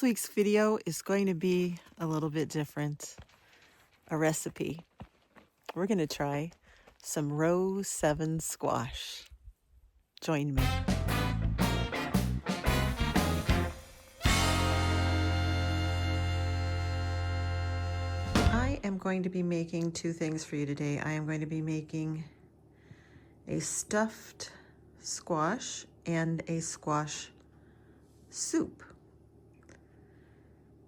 This week's video is going to be a little bit different, a recipe. We're going to try some row 7 squash. Join me. I am going to be making two things for you today. I am going to be making a stuffed squash and a squash soup,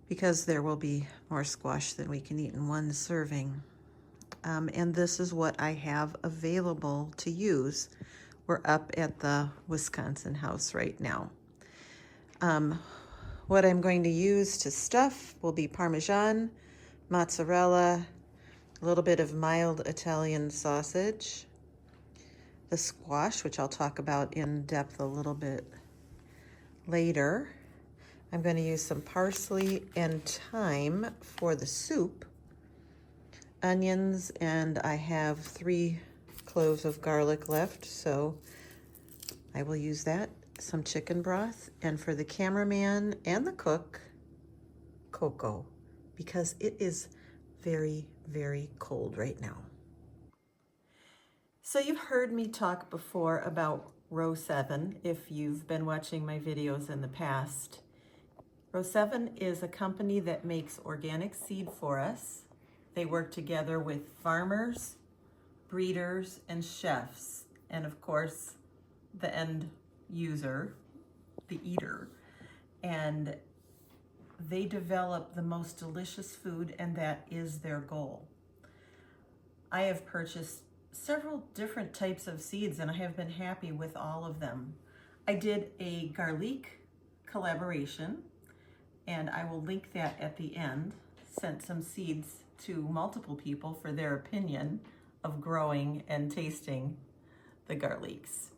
because there will be more squash than we can eat in one serving. And this is what I have available to use. We're up at the Wisconsin house right now. What I'm going to use to stuff will be Parmesan, mozzarella, a little bit of mild Italian sausage, the squash, which I'll talk about in depth a little bit later. I'm going to use some parsley and thyme for the soup, onions, and I have 3 cloves of garlic left, so I will use that, some chicken broth, and for the cameraman and the cook, cocoa, because it is very, very cold right now. So you've heard me talk before about Row 7 if you've been watching my videos in the past. Row 7 is a company that makes organic seed for us. They work together with farmers, breeders, and chefs, and of course, the end user, the eater. And they develop the most delicious food, and that is their goal. I have purchased several different types of seeds, and I have been happy with all of them. I did a garlic collaboration, and I will link that at the end. Sent some seeds to multiple people for their opinion of growing and tasting the garlics.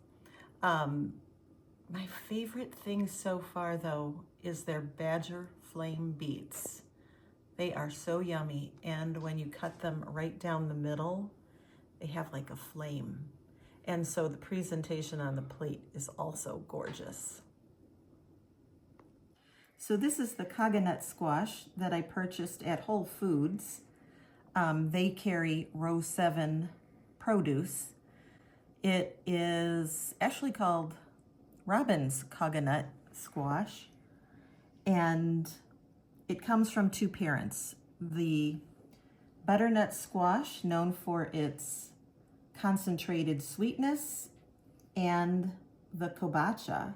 My favorite thing so far, though, is their Badger Flame beets. They are so yummy, and when you cut them right down the middle, they have like a flame. And so the presentation on the plate is also gorgeous. So this is the Koginut Squash that I purchased at Whole Foods. They carry Row 7 produce. It is actually called Robin's Koginut Squash, and it comes from 2 parents. The butternut squash, known for its concentrated sweetness, and the kobacha,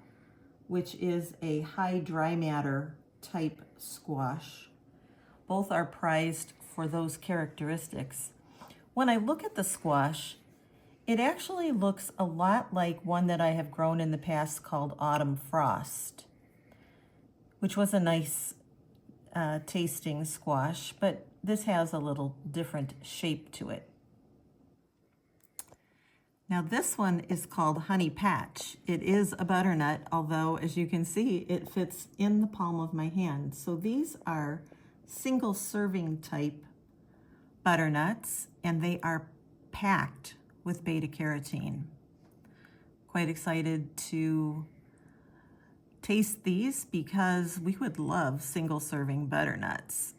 which is a high dry matter type squash. Both are prized for those characteristics. When I look at the squash, it actually looks a lot like one that I have grown in the past called Autumn Frost, which was a nice tasting squash, but this has a little different shape to it. Now this one is called Honeypatch. It is a butternut, although as you can see, it fits in the palm of my hand. So these are single serving type butternuts, and they are packed with beta carotene. Quite excited to taste these because we would love single serving butternuts.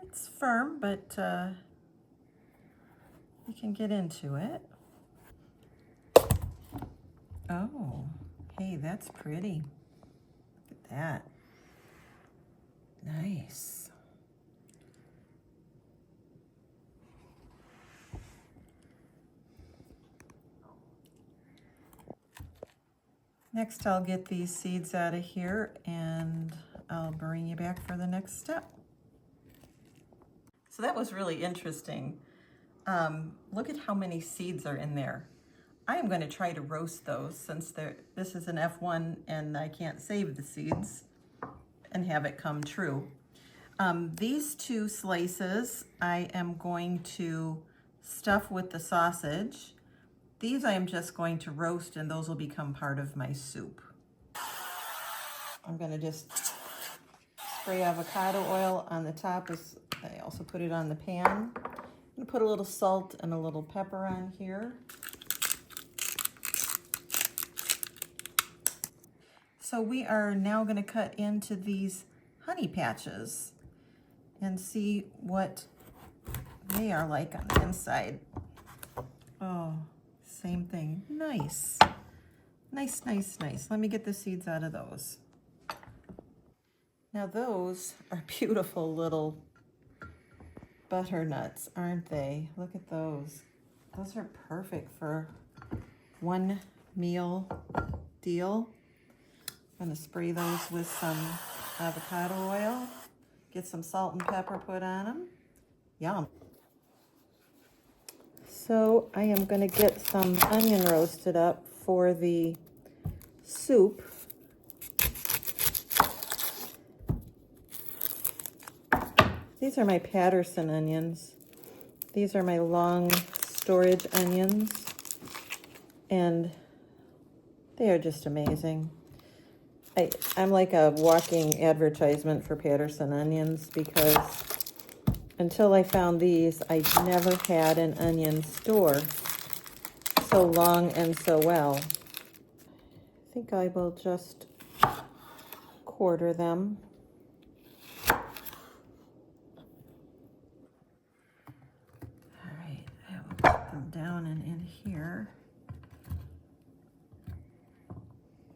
It's firm, but you can get into it. Oh, hey, that's pretty. Look at that. Nice. Next, I'll get these seeds out of here and I'll bring you back for the next step. So that was really interesting. Look at how many seeds are in there. I am going to try to roast those since this is an F1 and I can't save the seeds and have it come true. These 2 slices I am going to stuff with the sausage. These I am just going to roast, and those will become part of my soup. I'm going to just spray avocado oil on the top. I also put it on the pan. I'm going to put a little salt and a little pepper on here. So we are now going to cut into these honey patches and see what they are like on the inside. Oh, same thing. Nice. Nice, nice, nice. Let me get the seeds out of those. Now those are beautiful little butternuts, aren't they? Look at those. Those are perfect for one meal deal. I'm gonna spray those with some avocado oil. Get some salt and pepper put on them. Yum. So I am gonna get some onion roasted up for the soup. These are my Patterson onions. These are my long storage onions, and they are just amazing. I'm like a walking advertisement for Patterson onions, because until I found these, I never had an onion store so long and so well. I think I will just quarter them. All right, I will put them down and in here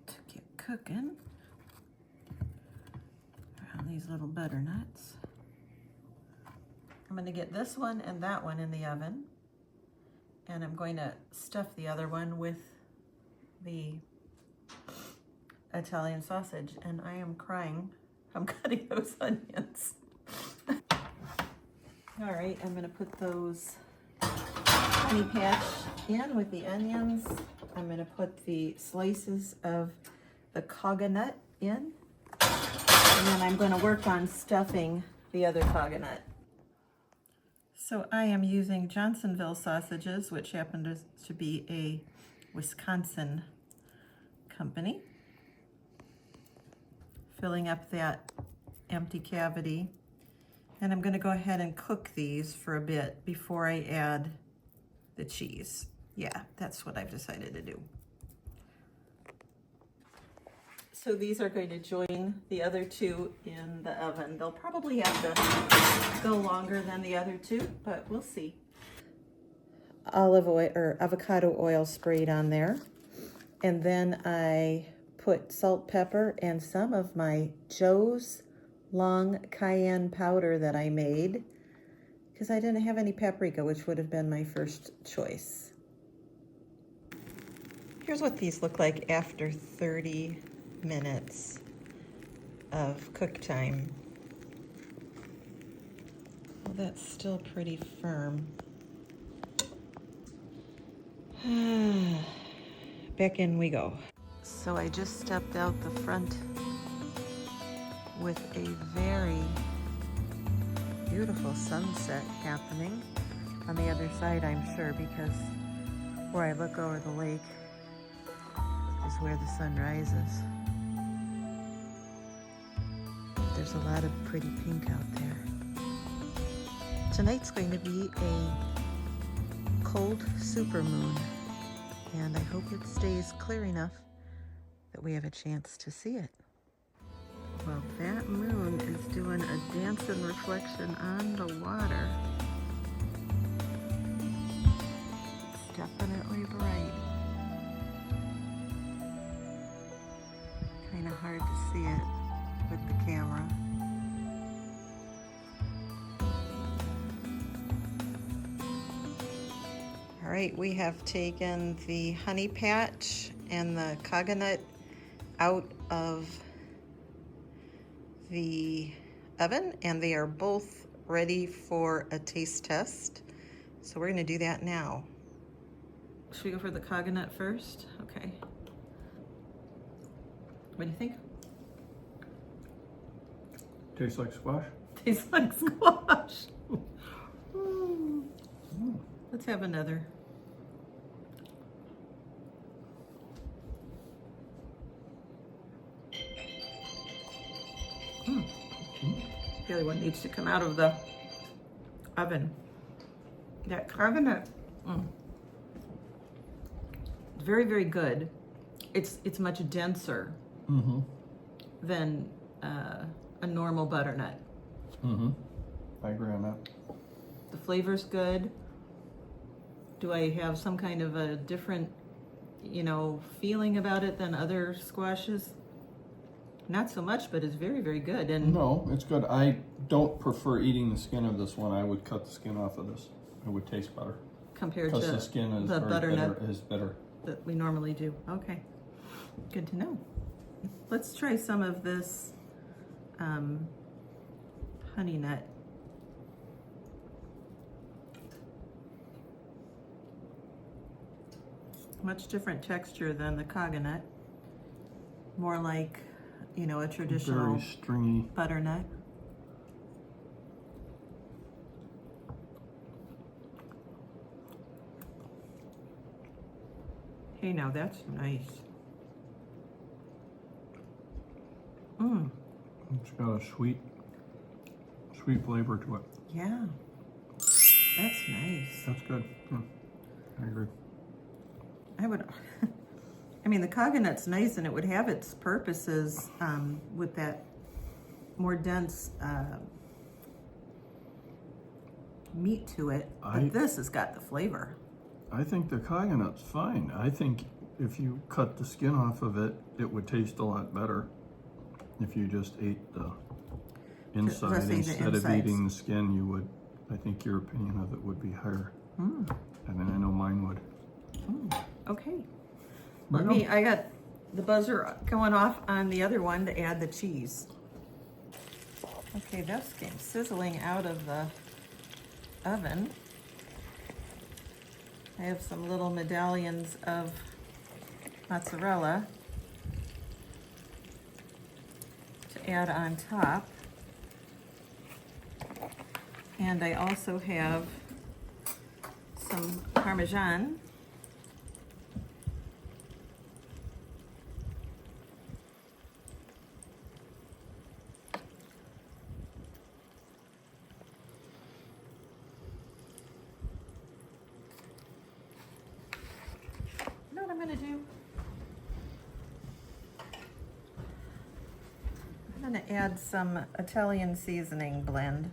to get cooking around these little butternuts. I'm going to get this one and that one in the oven, and I'm going to stuff the other one with the Italian sausage, and I am crying. I'm cutting those onions. All right, I'm going to put those honey patch in with the onions. I'm going to put the slices of the Koginut in, and then I'm going to work on stuffing the other Koginut. So I am using Johnsonville sausages, which happen to be a Wisconsin company. Filling up that empty cavity. And I'm going to go ahead and cook these for a bit before I add the cheese. Yeah, that's what I've decided to do. So these are going to join the other two in the oven. They'll probably have to go longer than the other two, but we'll see. Olive oil or avocado oil sprayed on there. And then I put salt, pepper, and some of my Joe's long cayenne powder that I made, because I didn't have any paprika, which would have been my first choice. Here's what these look like after 30 minutes of cook time. Well, that's still pretty firm. Back in we go. So I just stepped out the front with a very beautiful sunset happening on the other side, I'm sure, because where I look over the lake is where the sun rises. There's a lot of pretty pink out there. Tonight's going to be a cold supermoon, and I hope it stays clear enough that we have a chance to see it. Well, that moon is doing a dancing reflection on the water. It's definitely bright. Kind of hard to see it with the camera. All right, we have taken the honey patch and the Koginut out of the oven, and they are both ready for a taste test. So we're going to do that now. Should we go for the Koginut first? Okay. What do you think? Tastes like squash. Tastes like squash. Let's have another. The other one needs to come out of the oven. That Koginut, very, very good. It's much denser than a normal butternut. I agree on that. The flavor's good. Do I have some kind of a different, feeling about it than other squashes? Not so much, but it's very, very good. And No, it's good. I don't prefer eating the skin of this one. I would cut the skin off of this. It would taste better. compared to Because the skin is the very butternut bitter, is bitter. that we normally do. Okay, good to know. Let's try some of this honey nut. Much different texture than the Koginut. More like, a traditional Very stringy. butternut. Hey, now that's nice. It's got a sweet flavor to it. Yeah, that's nice. That's good. Yeah, I agree. I would, the Koginut's nice and it would have its purposes with that more dense meat to it, but this has got the flavor. I think the Koginut's fine. I think if you cut the skin off of it, it would taste a lot better. If you just ate the inside Let's say the instead of insides. eating the skin, you would, I think your opinion of it would be higher. I know mine would. Okay. Right on. I got the buzzer going off on the other one to add the cheese. Okay, that's getting sizzling out of the oven. I have some little medallions of mozzarella to add on top. And I also have some Parmesan. You know what I'm gonna do? I'm gonna add some Italian seasoning blend.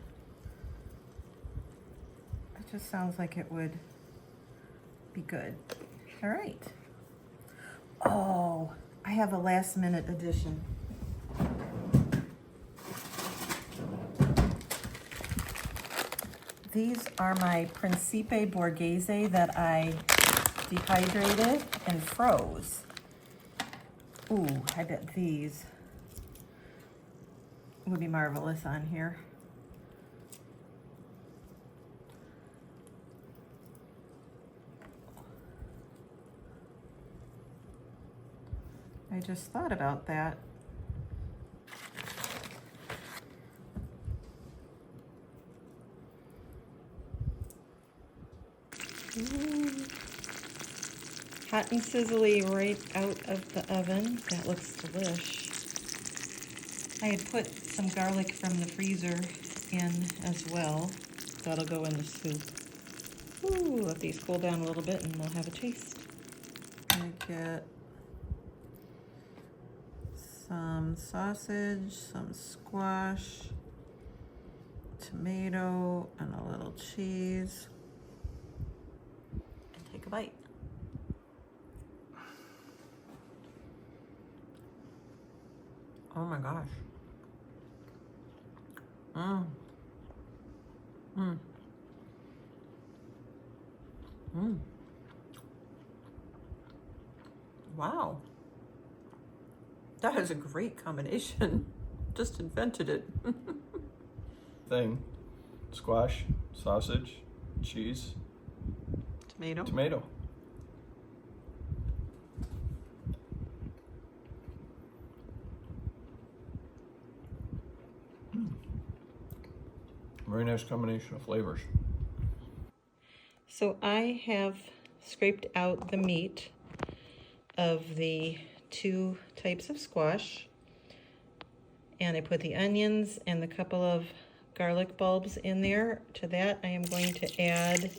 It just sounds like it would be good. All right. Oh, I have a last minute addition. These are my Principe Borghese that I dehydrated and froze. Ooh, I bet these would be marvelous on here. I just thought about that. Ooh. Hot and sizzly right out of the oven. That looks delish. I had put some garlic from the freezer in as well. That'll go in the soup. Ooh, let these cool down a little bit and we'll have a taste. I get some sausage, some squash, tomato, and a little cheese. And take a bite. Oh my gosh. Wow. That is a great combination. Just invented it. Squash, sausage, cheese, tomato. Very nice combination of flavors. So I have scraped out the meat of the two types of squash, and I put the onions and the couple of garlic bulbs in there. To that I am going to add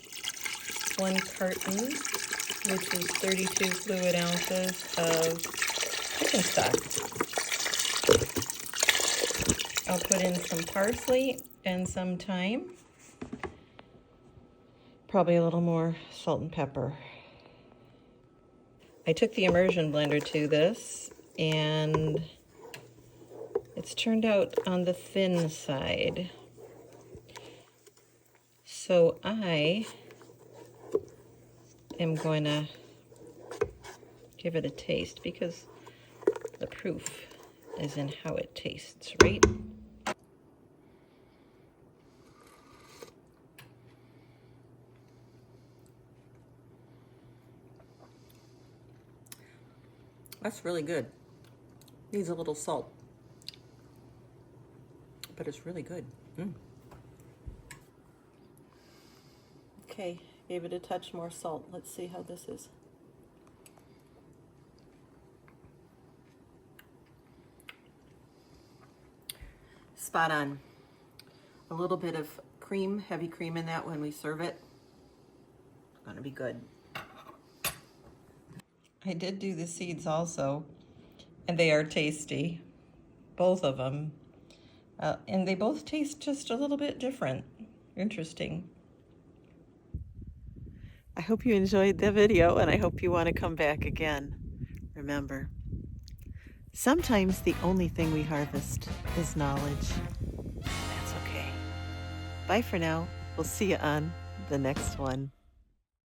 1 carton, which is 32 fluid ounces of chicken stock. I'll put in some parsley and some thyme. Probably a little more salt and pepper. I took the immersion blender to this, and it's turned out on the thin side. So I am going to give it a taste, because the proof is in how it tastes, right? That's really good. Needs a little salt, but it's really good. Okay, gave it a touch more salt. Let's see how this is. Spot on. A little bit of cream, heavy cream in that when we serve it. Gonna be good. I did do the seeds also, and they are tasty, both of them. And they both taste just a little bit different. Interesting. I hope you enjoyed the video, and I hope you want to come back again. Remember, sometimes the only thing we harvest is knowledge. That's okay. Bye for now. We'll see you on the next one.